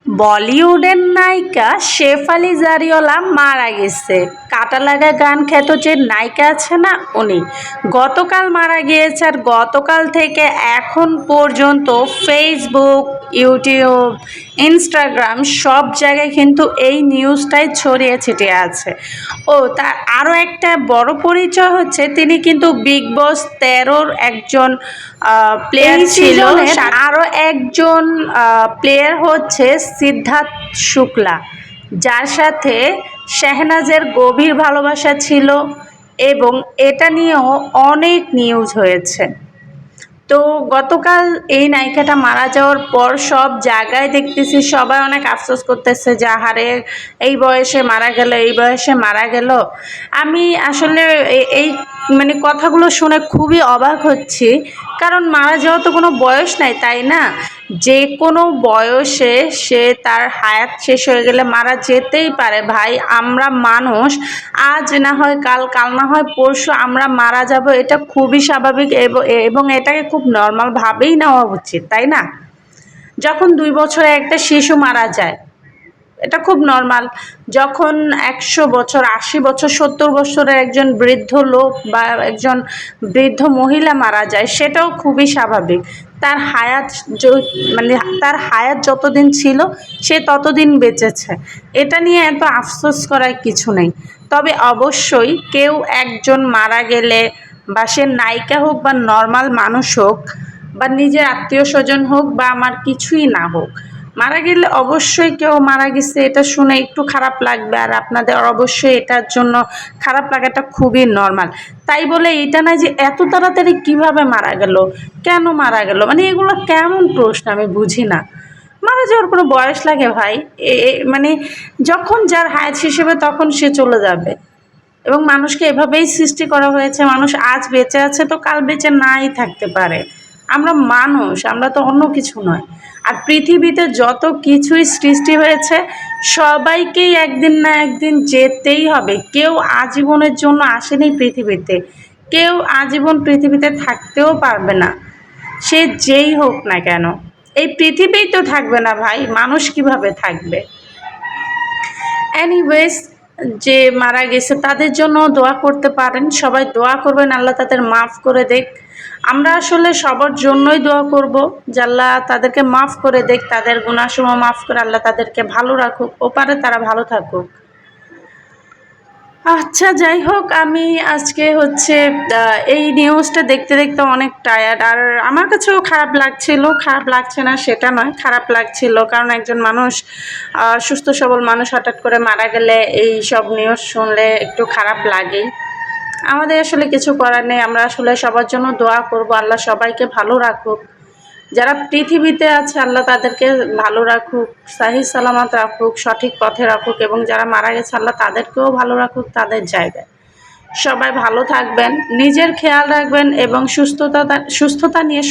বলিউডের নায়িকা শেফ আলী জারিওয়ালা মারা গেছে। কাটা লাগা গান খ্যাত যে নায়িকা আছে না, উনি গতকাল মারা গিয়েছে। আর গতকাল থেকে এখন পর্যন্ত ফেসবুক, ইউটিউব, ইনস্টাগ্রাম সব জায়গায় কিন্তু এই নিউজটাই ছড়িয়ে ছিটিয়ে আছে। তার আরও একটা বড় পরিচয় হচ্ছে তিনি কিন্তু বিগ বস 13-র একজন প্লেয়ার ছিল। আরও একজন প্লেয়ার হচ্ছে সিদ্ধার্থ শুক্লা, যার সাথে শেহনাজের গভীর ভালোবাসা ছিল এবং এটা নিয়েও অনেক নিউজ হয়েছে। তো গতকাল এই নায়িকাটা মারা যাওয়ার পর সব জায়গায় দেখতেছি সবাই অনেক আফসোস করতেছে যে আহারে এই বয়সে মারা গেল, এই বয়সে মারা গেল। আমি আসলে এই মানে কথাগুলো শুনে খুবই অবাক হচ্ছি, কারণ মারা যাওয়া তো কোনো বয়স নাই, তাই না? যে কোনো বয়সে সে তার হায়াত শেষ হয়ে গেলে মারা যেতেই পারে ভাই। আমরা মানুষ, আজ না হয় কাল, কাল না হয় পরশু আমরা মারা যাব, এটা খুবই স্বাভাবিক এবং এটাকে খুব নর্মালভাবেই নেওয়া উচিত, তাই না? যখন 2 বছরে একটা শিশু মারা যায়, এটা খুব নর্মাল। যখন 100 বছর, 80 বছর, 70 বছরের একজন বৃদ্ধ লোক বা একজন বৃদ্ধ মহিলা মারা যায়, সেটাও খুবই স্বাভাবিক। তার হায়াত মানে তার হায়াত যতদিন ছিল সে ততদিন বেঁচেছে, এটা নিয়ে এত আফসোস করার কিছু নেই। তবে অবশ্যই কেউ একজন মারা গেলে, বা সে নায়িকা হোক বা নর্মাল মানুষ হোক বা নিজের আত্মীয় স্বজন হোক বা আমার কিছুই না হোক, মারা গেলে অবশ্যই কেউ মারা গেছে এটা শুনে একটু খারাপ লাগবে। আর আপনাদের অবশ্যই এটার জন্য খারাপ লাগাটা খুবই নর্মাল। তাই বলে এটা না যে এত তাড়াতাড়ি কিভাবে মারা গেল, কেন মারা গেল, মানে এগুলো কেমন প্রশ্ন, আমি বুঝি না। মারা যাওয়ার কোনো বয়স লাগে ভাই? মানে যখন যার হায়াত শেষ হবে তখন সে চলে যাবে। এবং মানুষকে এভাবেই সৃষ্টি করা হয়েছে, মানুষ আজ বেঁচে আছে তো কাল বেঁচে নাই থাকতে পারে। আমরা মানুষ, আমরা তো অন্য কিছু নয়। আর পৃথিবীতে যত কিছুই সৃষ্টি হয়েছে সবাইকেই একদিন না একদিন যেতেই হবে। কেউ আজীবনের জন্য আসেনি পৃথিবীতে, কেউ আজীবন পৃথিবীতে থাকতেও পারবে না, সে যেই হোক না কেন। এই পৃথিবীই তো থাকবে না ভাই, মানুষ কিভাবে থাকবে? এনিওয়েজ, যে মারা গেছে তাদের জন্য দোয়া করতে পারেন, সবাই দোয়া করবেন আল্লাহ তাদের মাফ করে দেখ। আমরা আসলে সবার জন্যই দোয়া করব যে আল্লাহ তাদেরকে মাফ করে দেখ, তাদের গুনাহসমূহ মাফ করে আল্লাহ তাদেরকে ভালো রাখুক, ওপারে তারা ভালো থাকুক। আচ্ছা, যাই হোক, আমি আজকে হচ্ছে এই নিউজটা দেখতে দেখতে অনেক টায়ার্ড। আর আমার কাছেও খারাপ লাগছিল, খারাপ লাগছে না সেটা নয়, খারাপ লাগছিল, কারণ একজন মানুষ, সুস্থ সবল মানুষ হঠাৎ করে মারা গেলে এই সব নিউজ শুনলে একটু খারাপ লাগেই। আমাদের আসলে কিছু করার নেই, আমরা আসলে সবার জন্য দোয়া করব আল্লাহ সবাইকে ভালো রাখুক। যারা পৃথিবীতে আছে আল্লাহ তাদেরকে ভালো রাখুক, সাহি সালামত রাখুক, সঠিক পথে রাখুক, এবং যারা মারা গেছে আল্লাহ তাদেরকেও ভালো রাখুক তাদের জায়গায়। সবাই ভালো থাকবেন, নিজের খেয়াল রাখবেন এবং সুস্থতা নিয়ে